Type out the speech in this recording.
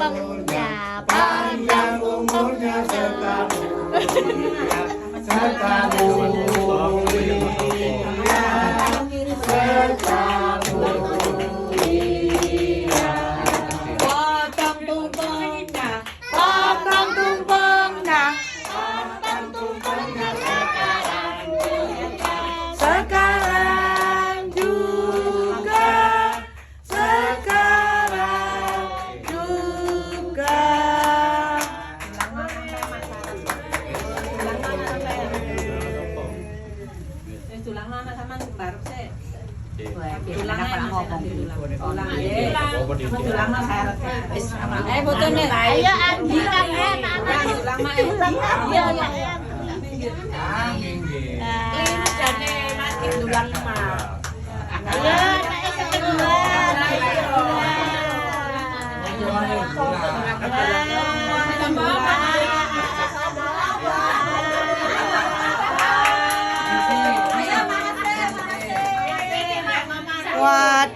umurnya, panjang umurnya serta mulia, serta mulia, serta mulia. Potong tumpengnya, potong tumpengnya, potong tumpengnya sekarang juga, sekarang juga. Tulang mana sama baru sih. Tulang apa ngomong? Tulang saya. Fotonya. Ayo Andi kakek, anak. Tulang mah Iya, iya. jane mati tulang mah. Ayo, naik ke kedua. Wah.